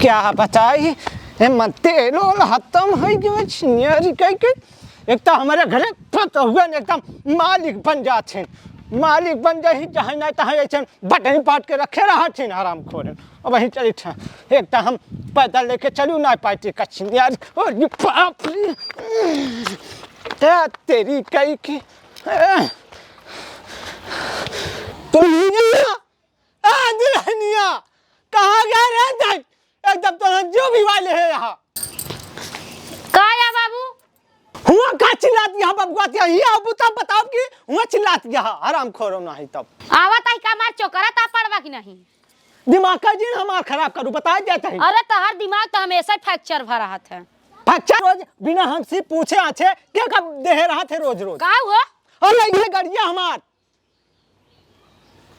क्या बताई तेलो खत्म है कि मैं छिनियारी कह के एक तो हमारे घरे पता हुआ एकदम मालिक बन जाते मालिक बन जाही जहाँ नहीं तहाँ ऐसे बटन पाट के रखे रहा छीन आराम खोरे और वहीं चली था एक तो हम पैदल लेके चलू ना पाती कच्छी यार और ये बाप रे तेरी कई की दुल्हनिया कहाँ गए रे एकदम तो जो भी वाले है यहाँ काया बाबू हुआ का चिल्लाती यहाँ बबुआती ये अब तब बताओ कि हुआ चिल्लाती यहाँ आराम खोरो नहीं तब आवत है का मार चोकरा ता पड़वा कि नहीं दिमाग का जिन हमार खराब करूं बताया जाता है अरे तोहर दिमाग तो हमेशा फ्रैक्चर भर रहा था फ्रैक्चर रोज बिना हमसे पूछे आछे क्या कब दे रहा थे रोज रोज का हुआ अरे ये गड़िया हमार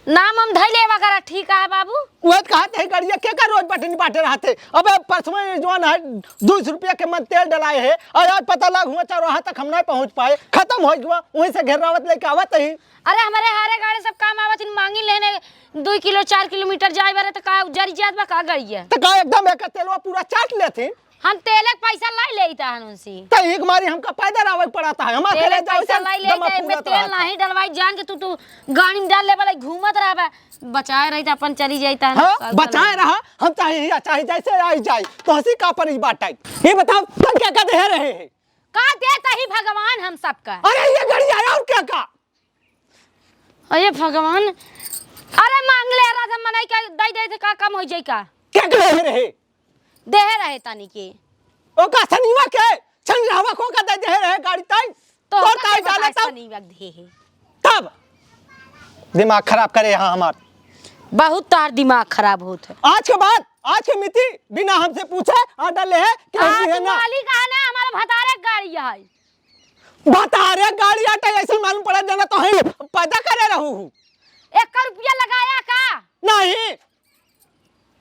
नाम हम धैले वगैरह ठीक है बाबू वो कहते हैं गड़िया क्या का रोज बटन बांटे रहते अबे परसों जवान है 200 रुपया के मन तेल डलाए है और आज पता लग हुआ चौराहा तक हम नहीं पहुंच पाए खत्म हो गया वहीं से घेरावत लेके आवत ही अरे हमारे हारे गाड़ी सब काम आवत इन मांगी लेने 2 किलो 4 किलोमीटर जाए बारे तो का जरी जात बा का गड़िया तो का एकदम एक तेलवा पूरा चाट लेते हम तेलक पैसा लाई लेता है उनसे तो एक मारी हमका पैदल आवे पड़ता है हमारे तेलक पैसा लाई लेता में तेल नहीं डलवाई जान के तू गाड़ी में डाल ले वाला घूमत रहबा बचाए रही अपन चली जाता है हां बचाए रहा हम चाहे जैसे आई जाए तो हंसी का पर बाटाई ये बताओ तुम क्या कर रहे हैं का देता ही भगवान हम सबका अरे ये गाड़ी आया और क्या का अरे भगवान अरे मांग ले रहा था मनाई का दई दे का कम हो जाई का क्या कर रहे देह रहे तानी के ओ का सनीवा के छन रहवा को का दे रहे गाड़ी ताई तो ताई डाले तब सनीवा दे तब दिमाग खराब करे यहां हमार बहुत तार दिमाग खराब होत है आज के मिति बिना हमसे पूछे आ डाले है कि हम है ना मालिक आना हमारा भतारे गाड़ी है बता रे गाड़ी आटा ऐसे मालूम पड़ा जाना तो है पैदा करे रहू 1 रुपया लगाया का नहीं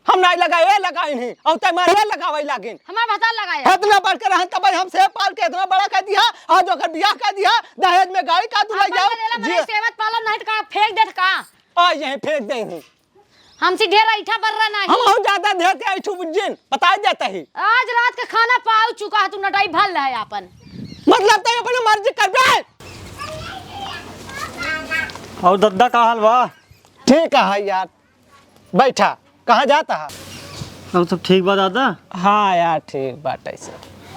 हम नहीं लगाए नहीं और ते मारे लगावे लागिन हमारा भतार लगाया इतना बढ़ के रहन तब हम से पाल के इतना बड़ा कर दिया आज ओकर बियाह कर दिया दहेज में गाड़ी का दुलाई जाओ जी सेवत पालन नहीं का फेंक देत का आ यहीं फेंक दे ही हमसे ढेर ऐठा बर रहा नहीं हम और ज्यादा देते ऐठू बुझिन बताया जाता है आज रात का खाना पाऊ चुका है तू नटाई भल है अपन मतलब तो अपनी मर्जी कर बे और दद्दा का हाल बा ठीक है यार बैठा कहाँ जाता है अब सब ठीक बा दादा हाँ यार ठीक बात ऐसे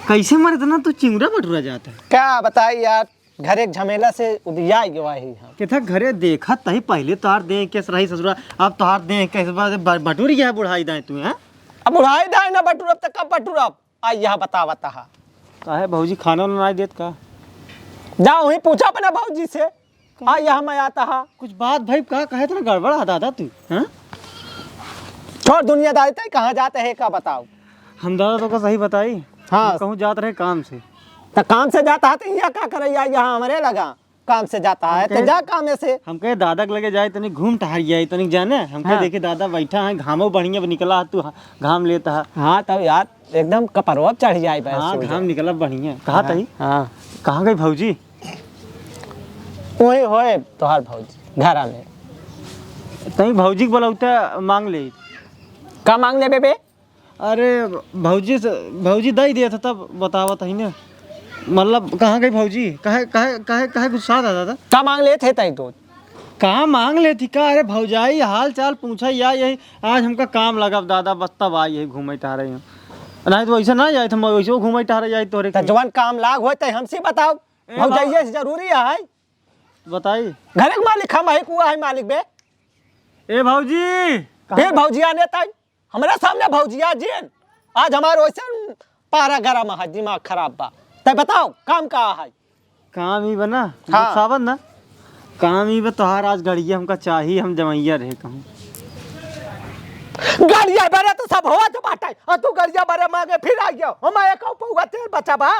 कैसे मरे इतना तो चिंगड़ा बटुरा जाता है क्या बताई यार घर एक झमेला से उदिया गया ही हम कि था घरे देखा तही पहले तोहार दे के रही ससुरा अब तोहार दे कैसे बटुर गया है बुढ़ाई दाए तू हैं अब बुढ़ाई दाए ना बटुरब तक कब बटुरब आ यह बतावता है काहे भौजी खाना नहीं देत का जाओ ही पूछा अपने भौजी से आ यह मैं आता है कुछ बात भाई का कहे तो ना गड़बड़ है दादा तू हैं छोड़ दुनियादारी तक कहाँ जाते हैं का बताओ हम दादा तो का सही बताई हाँ कहूँ जात रहे काम से तो काम से जाता है तो यहाँ क्या करे यहाँ हमारे लगा काम से जाता है तो जा काम से हम कहे दादा के लगे जाए तनी घूम टहर जाए तनी जाने हम कहे देखे दादा बैठा है घामो बढ़िया निकला तू घाम लेता है हाँ तब यार एकदम कपरवा चढ़ जाए हाँ घाम निकला बढ़िया कहा तही हाँ कहाँ गई भौजी वही होए तोहार भौजी घर में तही भौजी के बोलौता मांग ले का मांग ले बेबे अरे भौजी दे दिया था तब बतावत है ना मतलब कहाँ गई भौजी कहे गुस्सा था दादा का मांग ले थे तई तो कहाँ मांग लेती का अरे भौजाई हाल चाल पूछा या यही आज हमका काम लगा दादा बस तब आई यही घूमे टहरे हैं नहीं तो वैसे ना जाए थे वैसे घूमे टहरे जाए तोरे जवान काम लाग होते हमसे बताओ भौजाई जरूरी है बताई घर के मालिक हम है कुआ है मालिक बे ए भौजी फिर भौजिया ने तई हमारे सामने भौजिया जिन आज हमारे वैसे पारा गरम है दिमाग खराब बा तय बताओ काम का है काम ही बना हाँ। सावन ना काम ही तोहार आज गड़िया हमका चाहिए हम जमैया रहे कहूँ गाड़िया बरे तो सब हुआ तो बाटा और तू गाड़िया बरे मांगे फिर आ गया हमारे का पौगा तेल बचा बा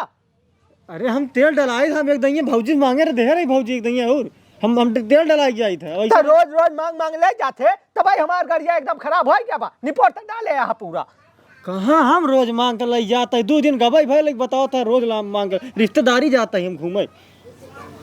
अरे हम तेल डलाए हम एक दइया भौजी मांगे रहे दे रही भौजी एक दइया और हम तेल डलाई जाई थे तो रोज मांग ले जाते तो भाई हमार गाड़िया एकदम खराब हो गया बा निपोट डाले यहाँ पूरा कहाँ हम रोज मांग कर ले जाते 2 दिन गवाई भाई बताओ था रोज मांग कर रिश्तेदारी जाता है हम घूमे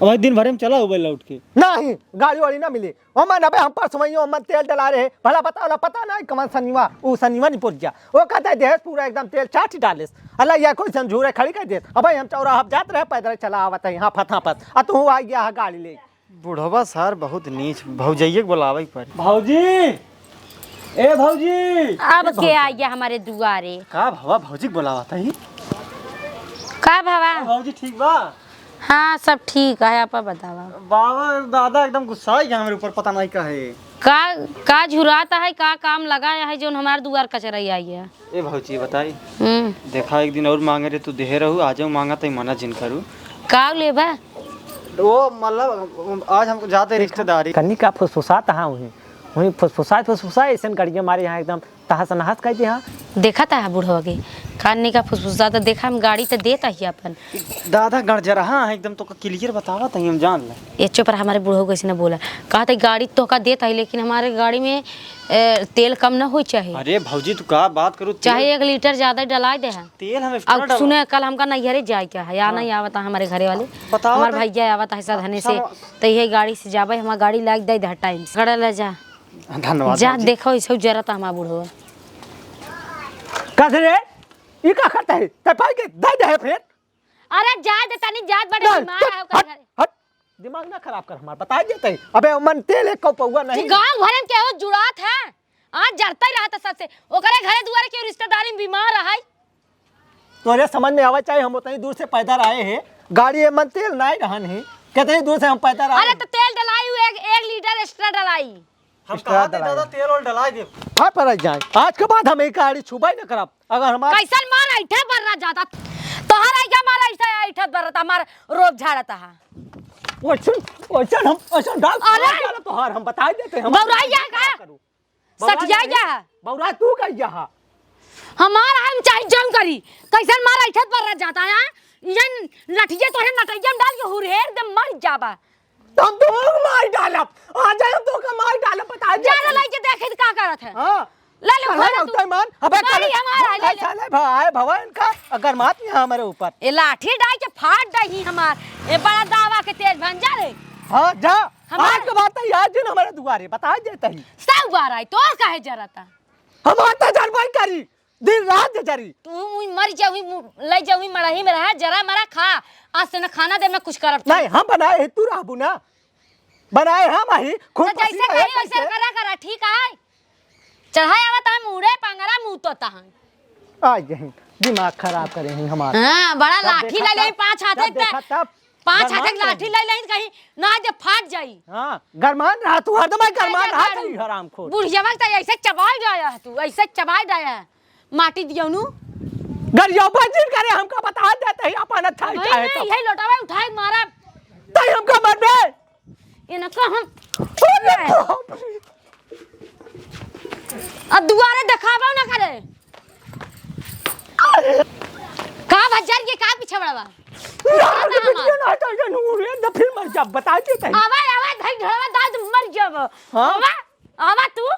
भाई दिन भर में चला हुआ लौट के नहीं गाड़ी वाड़ी ना मिली ओमन अबे हम परसों ओमन तेल डला रहे भला बता पता नहीं कमान शनिवार वो शनिवार नहीं पहुंच गया वो कहता है देह पूरा एकदम तेल चाट ही डाले अल्लाह या कोई संझूरे खड़ी कर दे अब हम चौराहा जात रहे पैदल चला आवत है यहाँ फटाफट आ तू आ गया है गाड़ी ले बुढ़वा सर बहुत नीच भौजाइये के बुलावे पड़ी भौजी ए भौजी अब के आ गया हमारे दुआरे का भवा भौजी के बुलावा था ही का भावा भौजी ठीक बा हाँ सब ठीक है आप बतावा बाबा दादा एकदम गुस्सा है हमारे ऊपर पता नहीं का है का झुराता है का काम लगाया है जो हमारे दुआर कचराई आई है ए भौजी बताई देखा एक दिन और मांगे रे तू दे रहू आज मांगा तो मना जिन करू का लेबा वो मतलब आज हम जाते रिश्तेदारी कन्नी का फुसफुसा तहाँ वहीं फुसफुसा ऐसे गाड़ियाँ हमारे यहाँ एकदम तहस नहस कहते यहाँ देखा था बूढ़वा के कानने का फुसफुसा तो देखा हम गाड़ी तो देता ही अपन दादा गड़ रहा है एकदम तो क्लियर बतावा था हम जान ले ये चुप रहा हमारे बूढ़ो किसी ने बोला कहा था गाड़ी तो का देता है लेकिन हमारे गाड़ी में तेल कम ना हो चाहिए अरे भौजी तू का बात करू चाहे 1 लीटर ज्यादा डला दे है तेल हमें अब सुने कल हमका नैहरे जाए क्या है या नहीं आवता हमारे घरे वाले हमारे भैया आवता है साधने से तो यही गाड़ी से जाबे हमारा गाड़ी लाग दे हर टाइम से खड़ा ले जा धन्यवाद जा देखो ऐसे जरा था हमारा बूढ़ो कथरे ये का करता है तपाई के दे फिर अरे जा दे तनी जात बड़े बीमार है ओकर घरे हट दिमाग ना खराब कर हमार बता देते अबे मन तेल एक कौ पौवा नहीं गांव भरे में केहू जुड़ात है आज जड़ता ही रहता सबसे ओकरे घरे दुआरे के रिश्तेदारी में बीमार है तोरे समझ में आवा चाहिए हम उतनी दूर से पैदल आए हैं गाड़ी मन तेल नहीं रहन है कितनी दूर से हम पैदल आए अरे तो तेल डलाई हुई 1 लीटर एक्स्ट्रा डलाई हम कहा दे दादा तेल और डला दे हाँ पर जाए आज के बाद हम एक गाड़ी छुपाई न करब अगर हमारा कैसन मार ऐठा बर्रा जाता तोहर आइगा मार ऐसा ऐठा बर्रा हमार रोब झाड़ता है ओछन हम ओछन डाल तोहार हम बता देते हम बौराइया का सटियाइया बौरा तू कहिया हमार हम चाहे जंग करी कैसन मार ऐठा बर्रा जाता है यन लठिया तोहे नटैया में डाल के हुरहेर दे मर जाबा तुम तो मार डालब आ जाए हम तो का मार डालब बता दे जा लाई के देखे का करत है हां ले लो घर तू मान अबे गाड़ी हमारा ले ले चले भाई भवन का अगर मात नहीं हमारे ऊपर ए लाठी डाल के फाड़ दही हमार ए बड़ा दावा के तेज भंजा रे हां जा हमार आज के बात है आज दिन हमारे दुआरे बता देते ही सब बार आई तोर काहे जरता हम आता जानबाई करी दिन रात जरी तू मर जाऊँ ले जाऊँ मरही में रहा जरा मरा खा आज से न खाना दे मैं कुछ करब नहीं हम बनाए तू रहबू ना बनाए हम ही खुद तो जैसे कही वैसे करा ठीक है चढ़ाई आवत हम मुड़े पंगरा मुंह तो तहां आ गए दिमाग खराब करे हैं हमारा हां बड़ा लाठी ले ले 5 हाथ तब 5 हाथ लाठी ले ले कहीं ना जे फाट जाई हां गरमान रहा तू हरदम गरमान रहा तू हरामखोर बुढ़िया वक्त ऐसे चबाई जाया तू ऐसे चबाई जाया माटी दियोनु गरिया बजिन करे हमका बता देते ही अपन अच्छा चाहे तो यही लोटावा उठाए मारा तई हमका मर बे ये न को हम अब दुआरे दिखाबो ना करे का भजर के का पीछे बड़वा ना तो जनूरे द फिर मर जा बता देते ही आवा धई ढवा दाद मर जाब आवा तू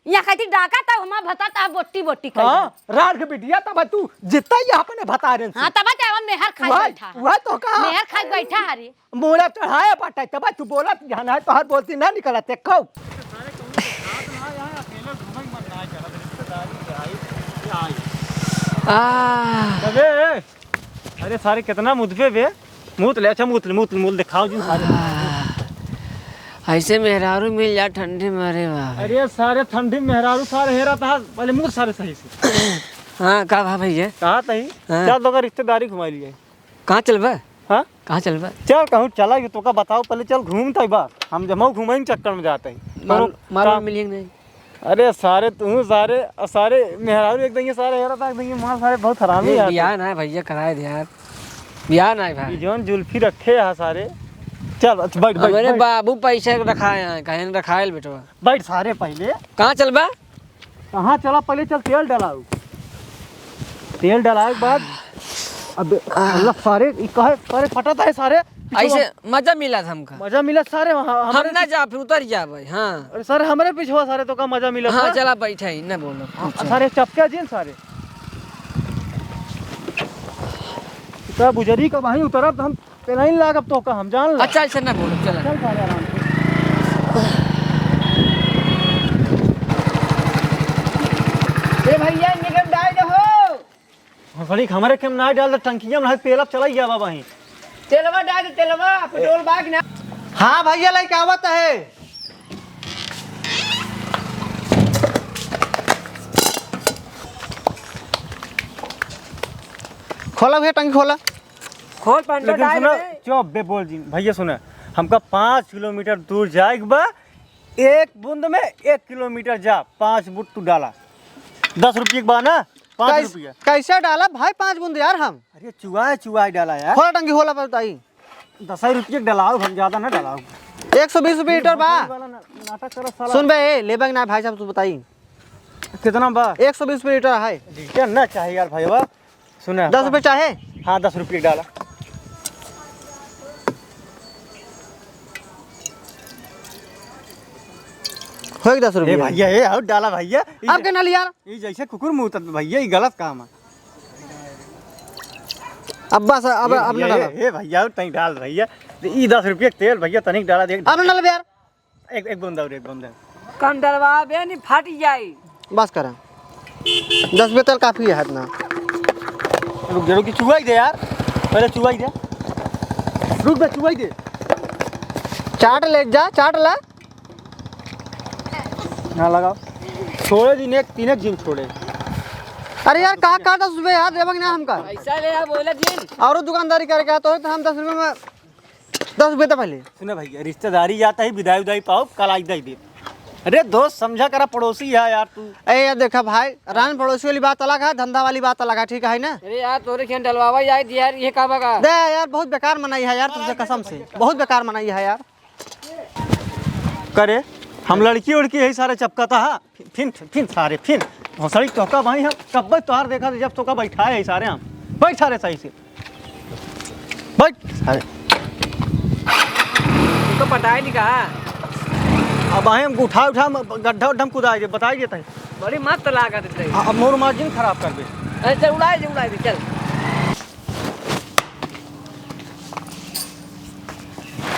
या कहती डाका तब हम बताता बोटी बोटी कर हां रात के बिटिया तब तू जितना ही अपने बता रहे हां तब ते हम मेहर खाई बैठा वह तो का मेहर खाई बैठा हरी मोड़ा चढ़ाया बाटा तब तू बोलत जाना है तो हर बोलती ना निकलते कौ अबे अरे सारे कितना मुदफे बे मुत ले अच्छा मुत दिखाओ जी सारे ऐसे मेहरारू मिल जा ठंडी में अरे वाह अरे सारे ठंडी मेहरारू सारे हेरा था पहले मुंह सारे सही से हाँ का भा भैया कहा तही हाँ। चल तो रिश्तेदारी घुमा लिए कहाँ चलबा हाँ कहाँ चलबा चल कहूँ चला तो का बताओ पहले चल घूमता ही बात हम जमाऊ घूमे चक्कर में जाते हैं मालूम मिलिए नहीं अरे सारे तू सारे मेहरारू एक देंगे सारे हेरा था एक देंगे मां सारे बहुत हरामी है बियाह ना भैया कराए दे यार बियाह ना भाई जोन जुल्फी रखे है सारे चल बैठ हमारे बाबू पैसे रखाए हैं कहीं रखाए बेटवा बैठ सारे पहले कहाँ चलबा कहाँ चला पहले चल तेल डलाओ तेल डलाए के बाद अब अल्लाह सारे सारे फटता है सारे ऐसे मजा मिला था हमका मजा मिला सारे हम ना जा फिर उतर जा भाई हाँ अरे सारे हमारे पीछे सारे तो का मजा मिला हाँ चला बैठा ही ना बोलो सारे चपके जिन सारे सब बुजरी का वहीं उतरब हम पे नहीं लागब तो का हम जान ला अच्छा ऐसा ना बोलो चला चल सारे आराम से ए भैया निकल डाल हो फड़ी हमारे केम ना डाल टंकिया में पेलब चला गया बाबा ही तेलवा डाल तेलवा पेट्रोल बाग ना। हाँ भैया लाइक आवत है खोला भैया टंकी खोला। खोल पंडो लेकिन डाल सुनो में। चुप बे बोल जी भैया सुना हमका 5 किलोमीटर दूर जाएगा बा एक बूंद में 1 किलोमीटर जा 5 बूंद तू डाला 10 रुपये के बा ना 5 रुपया कैसे डाला भाई 5 बूंद यार हम। अरे चुआए डाला यार खोला टंकी खोला बताई 10 रुपये डलाओ हम ज्यादा ना डलाओ 120 रुपये लीटर बा। नाटक करो साला सुन बे लेबक ना भाई साहब तू बताई कितना बा 120 रुपये लीटर है। लीटर ना चाहिए यार भाई बा सुना 10 रुपये चाहे हाँ 10 रुपये डाला हो 10 रुपये भैया ये और डाला भैया अब क्या नाली यार ये जैसे कुकुर मुंह तक भैया ये गलत काम है अब्बा सर अब अब ना डाला ये भैया तनी डाल भैया ये 10 रुपये तेल भैया तनिक डाला देख अब ना डाल यार एक बूंद और एक बूंद कम डलवा बे नहीं फट जाए बस करा 10 रुपये तेल काफी है हाथ ना। रुक जा रुक चुवाई दे यार पहले चुवाई दे रुक बे चुवाई दे चाट ले जा चाट ला ना लगाओ छोड़े दिन एक 3 दिन छोड़े अरे यार कहाँ कहाँ 10 रुपये यार देवक ना हमका पैसा ले आ बोला दिन और दुकानदारी करके आता हो तो हम 10 रुपये में 10 रुपये तो पहले सुने भैया रिश्तेदारी जाता है विदाई उदाई पाओ कल आज दे अरे दोस्त समझा करा पड़ोसी है यार तू अरे यार देखा भाई रान पड़ोसी वाली बात अलग है धंधा वाली बात अलग है ठीक है ना। अरे यार तोरे खेन डलवावा यार यार ये का बगा दे यार बहुत बेकार मनाई है यार तुझसे कसम से बहुत बेकार मनाई है यार। करे हम लड़की उड़की यही सारे चपकाता है फिन सारे फिन हौसड़ी टोका भाई हम कब तोहार देखा जब तोका बैठाए है सारे हम बैठ सारे सही से बैठ सारे तो पटाए नहीं कहा अब आए हम उठा गड्ढा उड्ढा कुदाए बताइए तही बड़ी मस्त लागत है अब मोर मार्जिन खराब कर दे अरे चल उड़ाए दे चल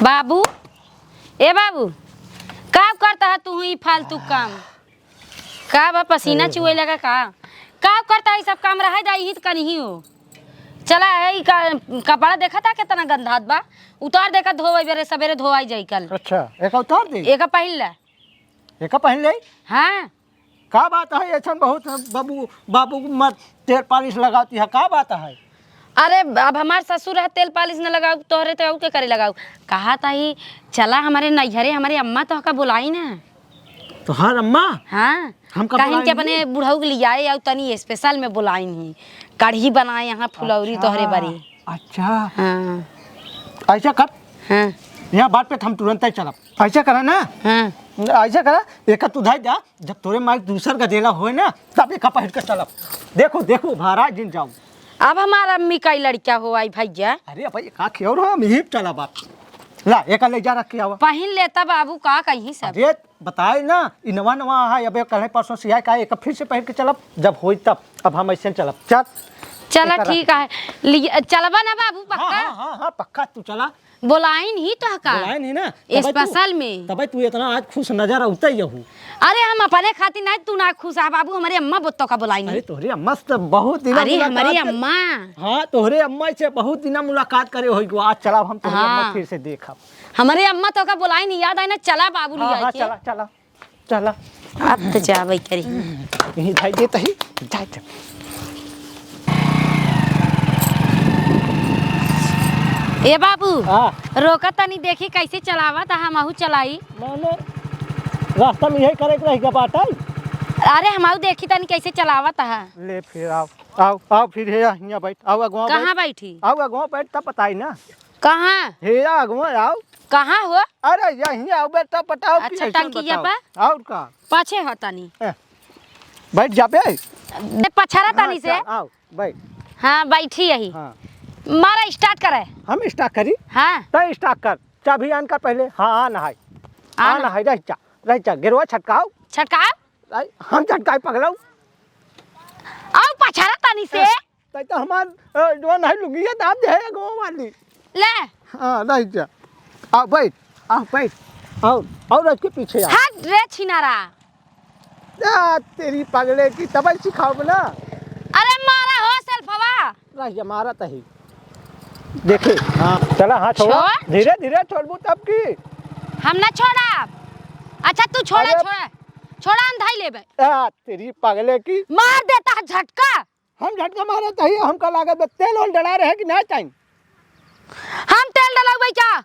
बाबू ए बाबू का करता है तू ही फालतू काम का बा पसीना चुए लगा का करता है सब काम रह जाई ही तो नहीं हो चला है कपड़ा देखा था कितना गंधात बा उतार देखा धोवे बेरे सवेरे धोवाई जाई कल। अच्छा एक उतार दे एक पहन ले एक पहन ले हाँ का बात है ऐसा बहुत बाबू मत तेल पालिश लगाती है का बात है। अरे अब हमारे ससुर है तेल पालिश न लगाऊ तोहरे तो के करे लगाऊ कहा था ही चला हमारे नैहरे हमारी अम्मा तो का बुलाई ना तो हाँ अम्मा हाँ हमका कहीं के बुलाएंगी? अपने बुढ़ऊ के लिए आए और तनी स्पेशल में बुलाई नहीं कढ़ी बनाए यहाँ फुलौरी तोहरे बड़ी। अच्छा हाँ ऐसा कर हाँ यहाँ बात पे हम तुरंत ही चलब ऐसा करा ना हाँ ऐसा करा एक तू धाई जा जब तोरे माइक दूसर का देला होए ना तब एक पहन के चलब देखो देखो भारा दिन जाऊँ अब हमारा अम्मी का ही लड़का हो आई भैया अरे भाई का खेर हो हम ही चला बात ला एक ले जा रख के आवा पहन लेता बाबू का कहीं सब अरे बताए ना इ नवा नवा है अब कल परसों सिया का एक फिर से पहन के चलब जब होई तब अब हम ऐसे चलब चल चला ठीक है चलबा ना बाबू हाँ पक्का हाँ हाँ हाँ पक्का तू चला बुलाइन ही तो का बुलाए नहीं ना स्पेशल में तब तू इतना आज खुश नजर उतर ही हूँ। अरे हम अपने खातिर नहीं तू ना खुश है बाबू हमारे अम्मा बुत्तो का बुलाइन अरे तोहरे अम्मा से तो बहुत दिन अरे हमारी अम्मा हाँ तोहरे अम्मा से बहुत दिन मुलाकात करे होई आज चला हम तोहरे हाँ। अम्मा फिर से देखब हमारे अम्मा तो का बुलाइन याद आई ना चला बाबू हाँ लिया हाँ के चला चला चला अब तो जावे करी यही धाई देता ही जाए ए बाबू हाँ रोका तनी देखी कैसे चलावा था हमहू चलाई मैंने रास्ता में यही करे के रही बात है। अरे हमहू देखी तनी कैसे चलावा था ले फिर आओ आओ आओ फिर हे यहाँ बैठ आओ अगवा कहाँ बैठी आओ अगवा बैठ तब बताई ना कहाँ हे अगवा आओ कहाँ हो अरे यहीं आओ बेटा बताओ अच्छा, कि ऐसन टंकिया बताओ। और का पाछे हो तनी बैठ जा बे पछारा तनी से हाँ, आओ बैठ हाँ बैठी यही हाँ मारा स्टार्ट करे हम स्टार्ट करी हाँ तो स्टार्ट कर चाबी आन कर पहले हाँ नहाई हाँ नहाई रह जा गिरवा छटकाओ छटकाओ हम छटकाई पकड़ाऊ आओ पछारा तनी से तो हमार जो नहीं लुंगी है दाम दे है गो वाली ले हाँ रह जा। आओ बैठ, आओ बैठ, आओ और इसके पीछे आ। हट रे छिनारा। तेरी पगले की तब सिखाओ ना। अरे मारा हो सेल्फवा। रह जा, मारा तही देखे। हाँ चला, हाँ छोड़ा, छोड़। धीरे धीरे छोड़बू तब की। हम ना छोड़ा। अच्छा तू छोड़ा अरे- छोड़ा छोड़ा, हम धाई लेबे। तेरी पगले की। मार देता है झटका। हम झटका मारा तही, हमका लागत तेल और डला रहे कि नहीं टाइम। हम तेल डलाऊ बेचा।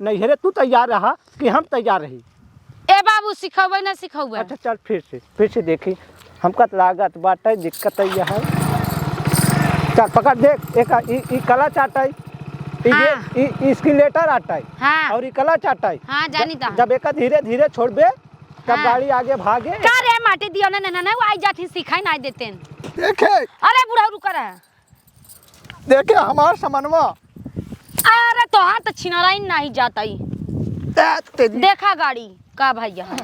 नहीं हेरे, तू तैयार रहा कि हम तैयार रही। ए बाबू सिखौबे ना सिखौबे। अच्छा चल फिर से देखी। हमका तो लागत बाटे दिक्कत है। चल पकड़ देख, एक ई कला चाटाई, हाँ। इसकी लेटर आटाई हाँ और ई कला चाटाई। हाँ जानी ता। जब एक धीरे धीरे छोड़बे तब हाँ। गाड़ी आगे भागे। का रे माटी दियो ना ना वो आई जाती सिखाई ना देते। देखे अरे बुढ़ा रुका रहा। देखे हमार समनवा। अरे तो हाँ तो छिनारा ही नहीं जाता ही। तेरी देखा गाड़ी का भैया है।